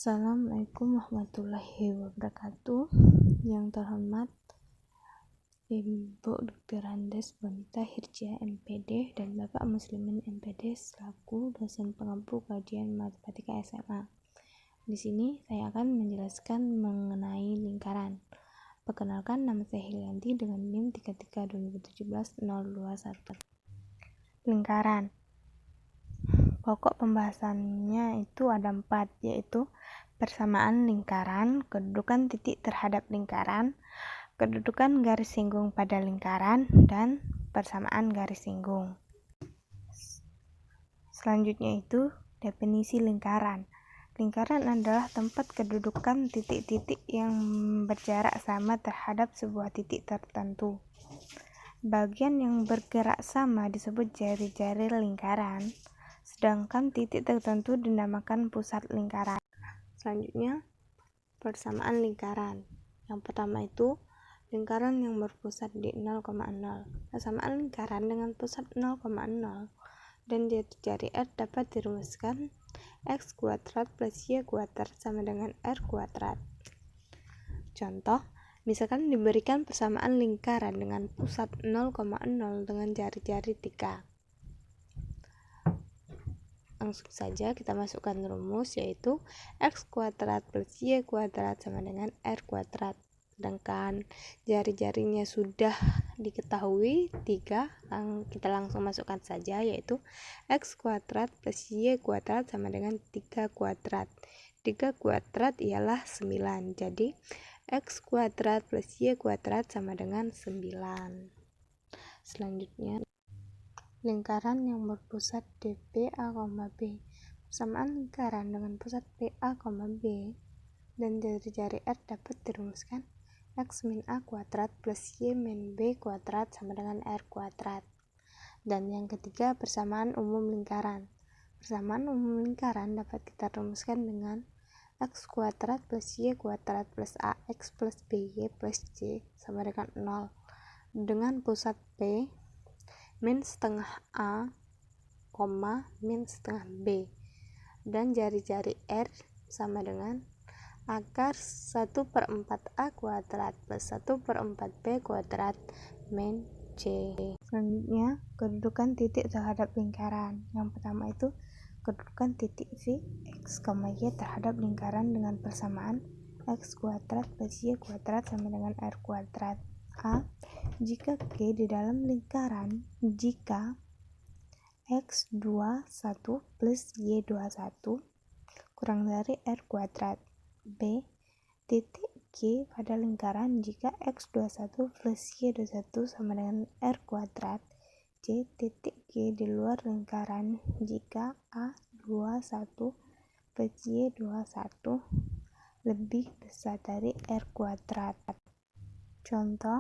Assalamualaikum warahmatullahi wabarakatuh. Yang terhormat Ibu Dr. Andes Bonita Hirja MPD dan Bapak Muslimin MPD selaku dosen pengampu kajian matematika SMA. Di sini saya akan menjelaskan mengenai lingkaran. Perkenalkan, nama saya Hilyanti dengan NIM 33/2017-021. Lingkaran. Pokok pembahasannya itu ada 4, yaitu persamaan lingkaran, kedudukan titik terhadap lingkaran, kedudukan garis singgung pada lingkaran, dan persamaan garis singgung. Selanjutnya itu definisi lingkaran. Lingkaran adalah tempat kedudukan titik-titik yang berjarak sama terhadap sebuah titik tertentu. Bagian yang bergerak sama disebut jari-jari lingkaran, sedangkan titik tertentu dinamakan pusat lingkaran. Selanjutnya, persamaan lingkaran. Yang pertama itu lingkaran yang berpusat di 0,0. Persamaan lingkaran dengan pusat 0,0 dan jari R dapat dirumuskan X kuadrat plus Y kuadrat sama dengan R kuadrat. Contoh, misalkan diberikan persamaan lingkaran dengan pusat 0,0 dengan jari-jari 3. Langsung saja kita masukkan rumus, yaitu X kuadrat plus Y kuadrat sama dengan R kuadrat. Sedangkan jari-jarinya sudah diketahui 3, kita langsung masukkan saja, yaitu X kuadrat plus Y kuadrat sama dengan 3 kuadrat. 3 kuadrat ialah 9, jadi X kuadrat plus Y kuadrat sama dengan 9. Selanjutnya, lingkaran yang berpusat di PA, B. Persamaan lingkaran dengan pusat PA, B dan jari-jari R dapat dirumuskan X min A kuadrat plus Y min B kuadrat sama dengan R kuadrat. Dan yang ketiga, persamaan umum lingkaran. Persamaan umum lingkaran dapat kita rumuskan dengan X kuadrat plus Y kuadrat plus AX plus BY plus C sama dengan 0, dengan pusat P min setengah A, min setengah B, dan jari-jari R sama dengan akar 1/4 A kuadrat plus 1/4 B kuadrat min C. Selanjutnya, kedudukan titik terhadap lingkaran. Yang pertama itu kedudukan titik V, X, Y terhadap lingkaran dengan persamaan X kuadrat plus Y kuadrat sama dengan R kuadrat. A. Jika G di dalam lingkaran, jika X21 plus Y21 kurang dari R kuadrat. B. Titik G pada lingkaran jika X21 plus Y21 sama dengan R kuadrat. C. Titik G di luar lingkaran jika A21 plus Y21 lebih besar dari R kuadrat. Contoh,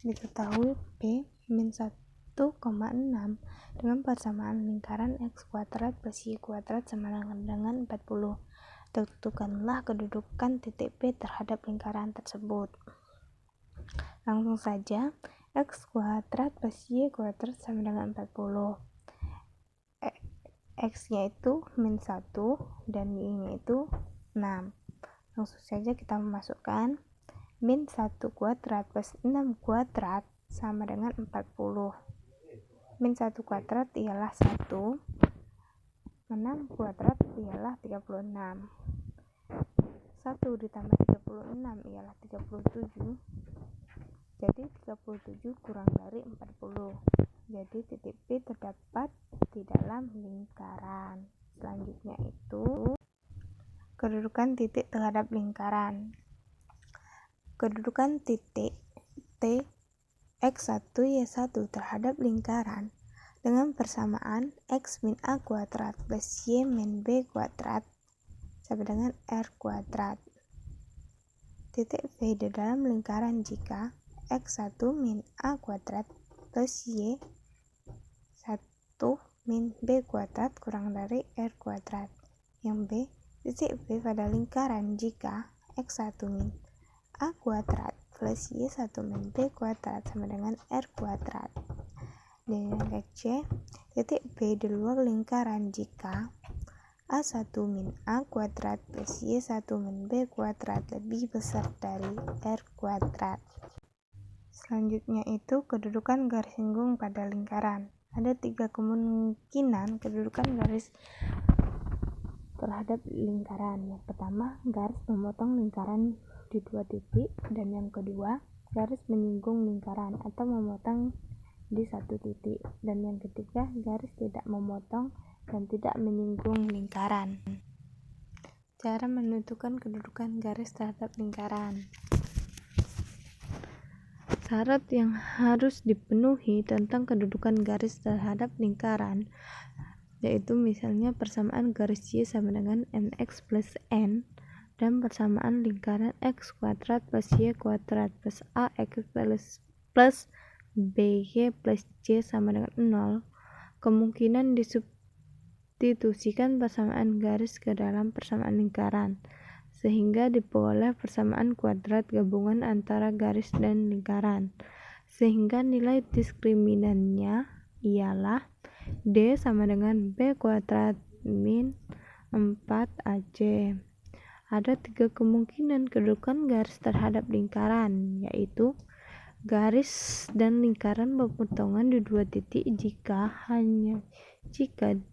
diketahui P min 1,6 dengan persamaan lingkaran X kuadrat plus Y kuadrat sama dengan 40. Tentukanlah kedudukan titik P terhadap lingkaran tersebut. Langsung saja, X kuadrat plus Y kuadrat sama dengan 40. X-nya itu min 1 dan Y-nya itu 6. Langsung saja kita memasukkan min 1 kuadrat plus 6 kuadrat sama dengan 40. Min 1 kuadrat ialah 1, 6 kuadrat ialah 36. 1 ditambah 36 ialah 37. Jadi 37 kurang dari 40. Jadi titik P terdapat di dalam lingkaran. Selanjutnya itu kedudukan titik terhadap lingkaran. Kedudukan titik T X1 Y1 terhadap lingkaran dengan persamaan X min A kuadrat plus Y min B kuadrat sama dengan R kuadrat. Titik V di dalam lingkaran jika X1 min A kuadrat plus Y1 min B kuadrat kurang dari R kuadrat. Yang B, titik V pada lingkaran jika X1 min A kuadrat plus Y1 min B kuadrat sama dengan R kuadrat. Dan yang C, titik B di luar lingkaran jika A1 min A kuadrat plus Y1 min B kuadrat lebih besar dari R kuadrat. Selanjutnya itu kedudukan garis singgung pada lingkaran. Ada 3 kemungkinan kedudukan garis terhadap lingkaran. Yang pertama, garis memotong lingkaran di 2 titik, dan yang kedua, garis menyinggung lingkaran atau memotong di 1 titik, dan yang ketiga, garis tidak memotong dan tidak menyinggung lingkaran. Cara menentukan kedudukan garis terhadap lingkaran. Syarat yang harus dipenuhi tentang kedudukan garis terhadap lingkaran yaitu misalnya persamaan garis Y sama dengan mx plus n, dan persamaan lingkaran x kuadrat plus y kuadrat plus ax plus by plus c sama dengan 0. Kemungkinan disubstitusikan persamaan garis ke dalam persamaan lingkaran, sehingga diperoleh persamaan kuadrat gabungan antara garis dan lingkaran, sehingga nilai diskriminannya ialah D sama dengan B kuadrat min 4AC. Ada 3 kemungkinan kedudukan garis terhadap lingkaran, yaitu garis dan lingkaran berpotongan di 2 titik jika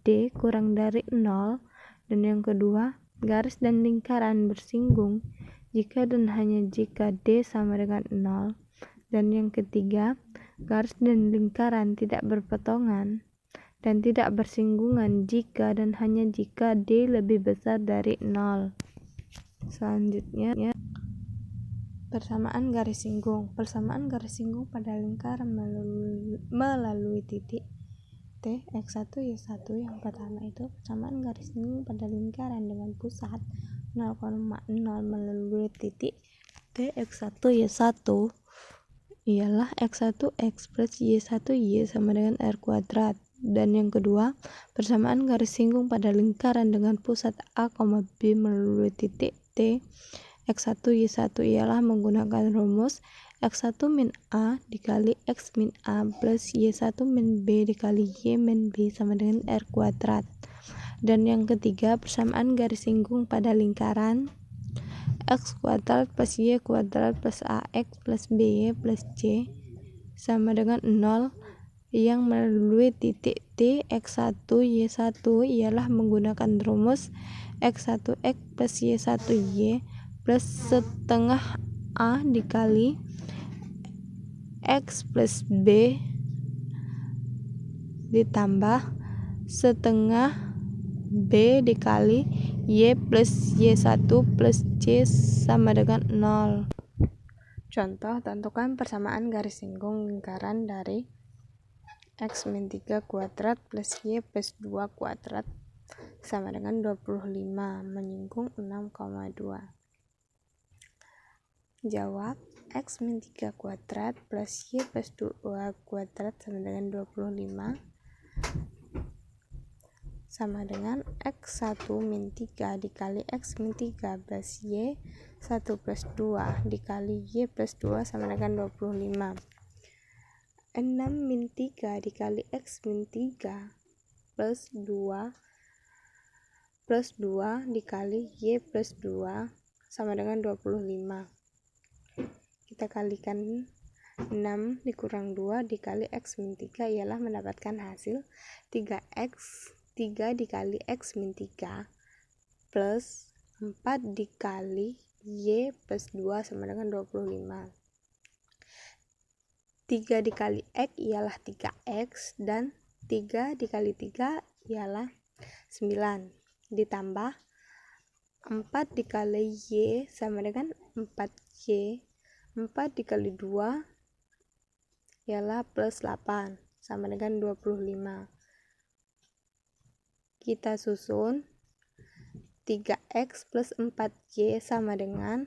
D kurang dari 0, dan yang kedua, garis dan lingkaran bersinggung jika dan hanya jika D sama dengan 0, dan yang ketiga, garis dan lingkaran tidak berpotongan dan tidak bersinggungan jika dan hanya jika D lebih besar dari 0. Selanjutnya, persamaan garis singgung. Persamaan garis singgung pada lingkaran melalui titik T, X1, Y1. Yang pertama itu persamaan garis singgung pada lingkaran dengan pusat 0,0 melalui titik T, X1, Y1 ialah X1 X plus Y1 Y sama dengan R kuadrat. Dan yang kedua, persamaan garis singgung pada lingkaran dengan pusat A, B melalui titik T, X1 Y1 ialah menggunakan rumus X1 min A dikali X min A plus Y1 min B dikali Y min B sama dengan R kuadrat. Dan yang ketiga, persamaan garis singgung pada lingkaran X kuadrat plus Y kuadrat plus AX plus BY plus C sama dengan 0 yang melalui titik T, X1 Y1 ialah menggunakan rumus X1X plus Y1Y plus setengah A dikali X plus B ditambah setengah B dikali Y plus Y1 plus C sama dengan 0. Contoh, tentukan persamaan garis singgung lingkaran dari X min 3 kuadrat plus Y plus 2 kuadrat sama dengan 25 menyinggung 6,2. Jawab, X min 3 kuadrat plus Y plus 2 kuadrat sama dengan 25 sama dengan X1 min 3 dikali X min 3 plus Y1 plus 2 dikali Y plus 2 sama dengan 25. 6 min 3 dikali X min 3 plus 2 dikali Y plus 2 sama dengan 25. Kita kalikan 6 dikurang 2 dikali X min 3 ialah mendapatkan hasil 3 dikali X min 3 plus 4 dikali Y plus 2 sama dengan 25. 3 dikali X ialah 3X dan 3 dikali 3 ialah 9 ditambah 4 dikali Y sama dengan 4Y. 4 dikali 2 ialah plus 8 sama dengan 25. Kita susun 3X plus 4Y sama dengan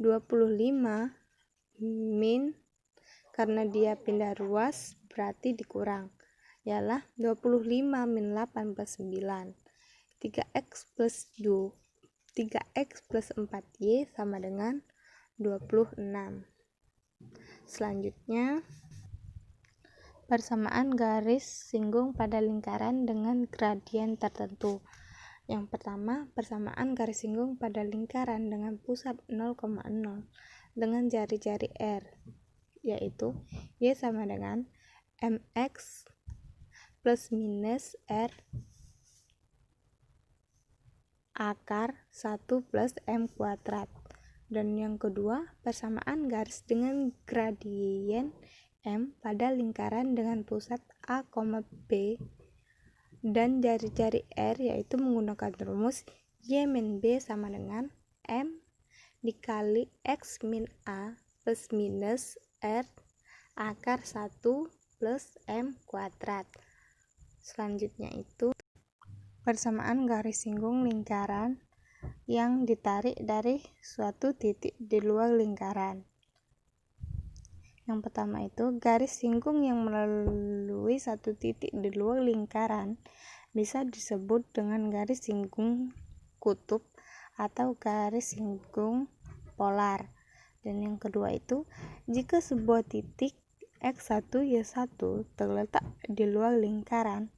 25 min, karena dia pindah ruas berarti dikurang, ialah 25 min 8 plus 9. 3x plus 4y sama dengan 26. Selanjutnya, persamaan garis singgung pada lingkaran dengan gradien tertentu. Yang pertama, persamaan garis singgung pada lingkaran dengan pusat 0,0 dengan jari-jari R, yaitu Y sama dengan mx plus minus R akar 1 plus M kuadrat. Dan yang kedua, persamaan garis dengan gradien M pada lingkaran dengan pusat A, B dan jari-jari R, yaitu menggunakan rumus Y min B sama dengan M dikali X min A plus minus R akar 1 plus M kuadrat. Selanjutnya itu persamaan garis singgung lingkaran yang ditarik dari suatu titik di luar lingkaran. Yang pertama itu, garis singgung yang melalui satu titik di luar lingkaran bisa disebut dengan garis singgung kutub atau garis singgung polar. Dan yang kedua itu, jika sebuah titik X1, Y1 terletak di luar lingkaran,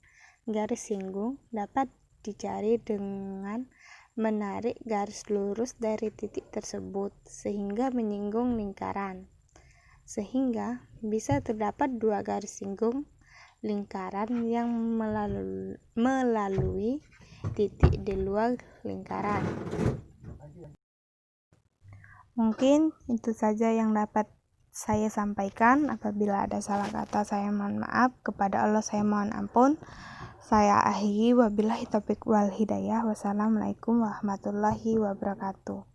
garis singgung dapat dicari dengan menarik garis lurus dari titik tersebut sehingga menyinggung lingkaran. Sehingga bisa terdapat dua garis singgung lingkaran yang melalui titik di luar lingkaran. Mungkin itu saja yang dapat saya sampaikan. Apabila ada salah kata, saya mohon maaf. Kepada Allah saya mohon ampun. Saya akhiri, wabillahi taufiq wal hidayah. Wassalamualaikum warahmatullahi wabarakatuh.